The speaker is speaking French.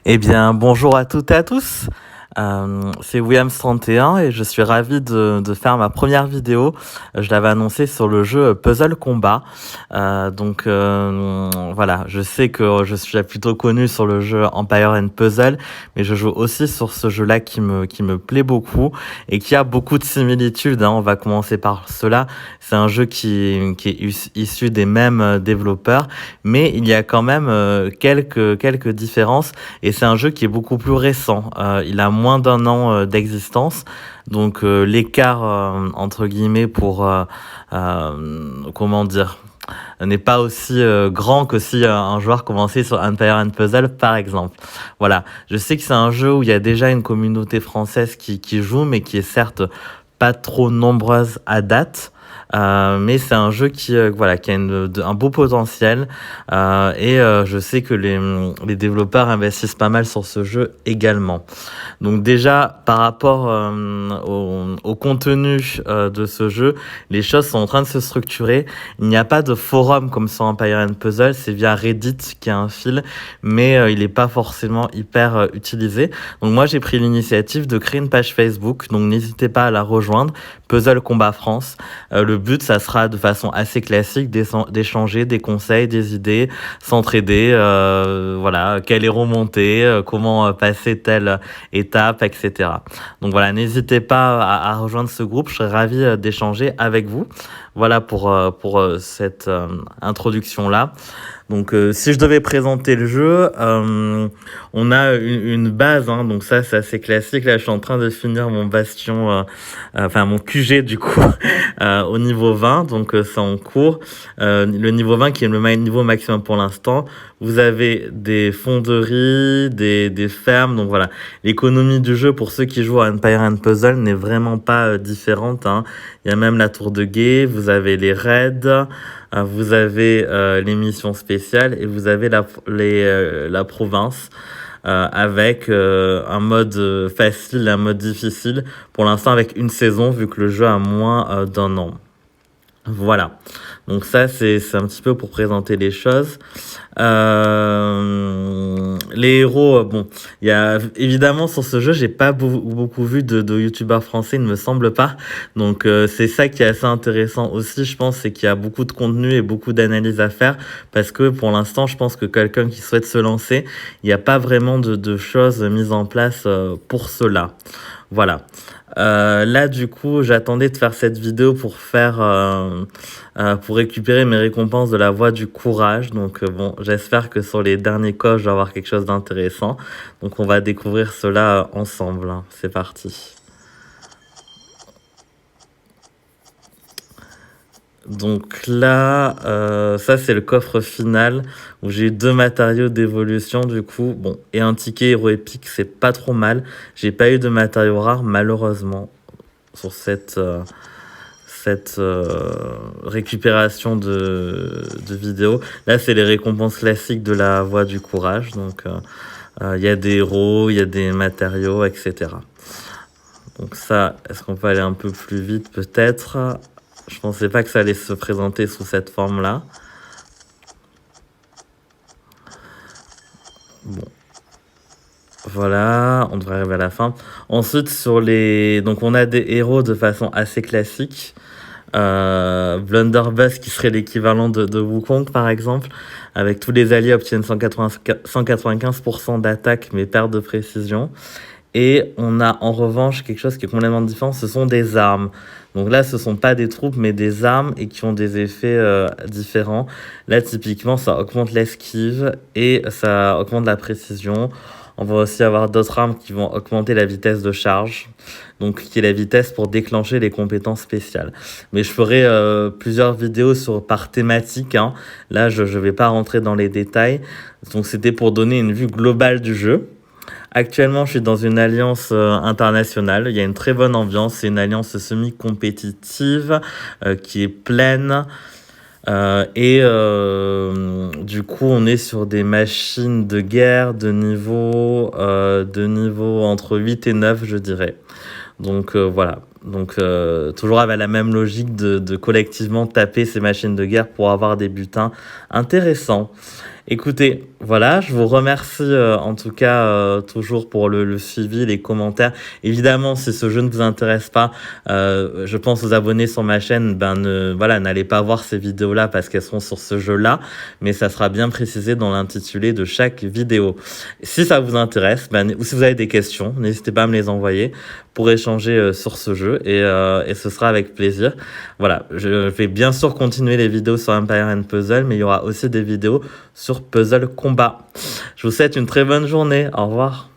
Eh bien, bonjour à toutes et à tous. C'est Williams31 et je suis ravi de faire ma première vidéo. Je l'avais annoncé sur le jeu Puzzle Combat. Voilà, je sais que je suis plutôt connu sur le jeu Empire and Puzzle, mais je joue aussi sur ce jeu-là qui me plaît beaucoup et qui a beaucoup de similitudes, hein. On va commencer par cela. C'est un jeu qui est issu des mêmes développeurs, mais il y a quand même quelques différences. Et c'est un jeu qui est beaucoup plus récent. Il a moins d'un an d'existence. Donc l'écart, entre guillemets, comment dire, n'est pas aussi grand que si un joueur commençait sur Empire and Puzzle, par exemple. Voilà. Je sais que c'est un jeu où il y a déjà une communauté française qui joue, mais qui est certes pas trop nombreuse à date. Mais c'est un jeu qui a un beau potentiel je sais que les développeurs investissent pas mal sur ce jeu également. Donc déjà par rapport au contenu de ce jeu, les choses sont en train de se structurer. Il n'y a pas de forum comme sur Empire and Puzzle, c'est via Reddit qui a un fil, mais il n'est pas forcément hyper utilisé. Donc moi j'ai pris l'initiative de créer une page Facebook, donc n'hésitez pas à la rejoindre, Puzzle Combat France. Le but, ça sera de façon assez classique d'échanger des conseils, des idées, s'entraider, voilà, quel héros monter, comment passer telle étape, etc. Donc voilà, n'hésitez pas à rejoindre ce groupe, je serais ravi d'échanger avec vous. Voilà pour cette introduction-là. Donc si je devais présenter le jeu, on a une base, hein, donc ça c'est assez classique. Là je suis en train de finir mon bastion, mon QG du coup, au niveau 20, donc c'est en cours. Le niveau 20 qui est le niveau maximum pour l'instant. Vous avez des fonderies, des fermes, donc voilà. L'économie du jeu pour ceux qui jouent à Empire and Puzzle n'est vraiment pas différente, hein. Il y a même la tour de guet, vous avez les raids, vous avez les missions spéciales et vous avez la province avec un mode facile et un mode difficile. Pour l'instant avec une saison vu que le jeu a moins d'un an. Voilà, donc ça c'est un petit peu pour présenter les choses. Les héros, bon, il y a évidemment sur ce jeu, j'ai pas beaucoup vu de youtubeurs français, il ne me semble pas. Donc c'est ça qui est assez intéressant aussi, je pense, c'est qu'il y a beaucoup de contenu et beaucoup d'analyses à faire parce que pour l'instant, je pense que quelqu'un qui souhaite se lancer, il n'y a pas vraiment de choses mises en place pour cela. Voilà. Là, du coup, j'attendais de faire cette vidéo pour pour récupérer mes récompenses de la voie du courage. Donc, bon, j'espère que sur les derniers coches, je vais avoir quelque chose d'intéressant. Donc, on va découvrir cela ensemble, hein. C'est parti. Donc là, ça c'est le coffre final où j'ai eu 2 matériaux d'évolution du coup, bon, et un ticket héros épique, c'est pas trop mal. J'ai pas eu de matériaux rares malheureusement sur cette récupération de vidéo. Là c'est les récompenses classiques de la voie du courage, donc il y a des héros, il y a des matériaux, etc. Donc ça, est-ce qu'on peut aller un peu plus vite peut-être? Je pensais pas que ça allait se présenter sous cette forme-là. Bon. Voilà, on devrait arriver à la fin. Ensuite, donc on a des héros de façon assez classique. Blunderbuss qui serait l'équivalent de Wukong par exemple. Avec tous les alliés obtiennent 195% d'attaque mais perte de précision. Et on a en revanche quelque chose qui est complètement différent, ce sont des armes. Donc là, ce sont pas des troupes, mais des armes et qui ont des effets différents. Là, typiquement, ça augmente l'esquive et ça augmente la précision. On va aussi avoir d'autres armes qui vont augmenter la vitesse de charge, donc qui est la vitesse pour déclencher les compétences spéciales. Mais je ferai plusieurs vidéos par thématique, hein. Là, je vais pas rentrer dans les détails. Donc c'était pour donner une vue globale du jeu. Actuellement, je suis dans une alliance internationale. Il y a une très bonne ambiance. C'est une alliance semi-compétitive qui est pleine. Du coup, on est sur des machines de guerre de niveau entre 8 et 9, je dirais. Donc voilà. Donc toujours avec la même logique de collectivement taper ces machines de guerre pour avoir des butins intéressants. Écoutez, voilà, je vous remercie en tout cas toujours pour le suivi, les commentaires. Évidemment, si ce jeu ne vous intéresse pas, je pense aux abonnés sur ma chaîne, voilà, n'allez pas voir ces vidéos-là parce qu'elles seront sur ce jeu-là, mais ça sera bien précisé dans l'intitulé de chaque vidéo. Si ça vous intéresse, ou si vous avez des questions, n'hésitez pas à me les envoyer pour échanger sur ce jeu et ce sera avec plaisir. Voilà, je vais bien sûr continuer les vidéos sur Empire and Puzzle, mais il y aura aussi des vidéos sur Puzzle Combat. Je vous souhaite une très bonne journée. Au revoir.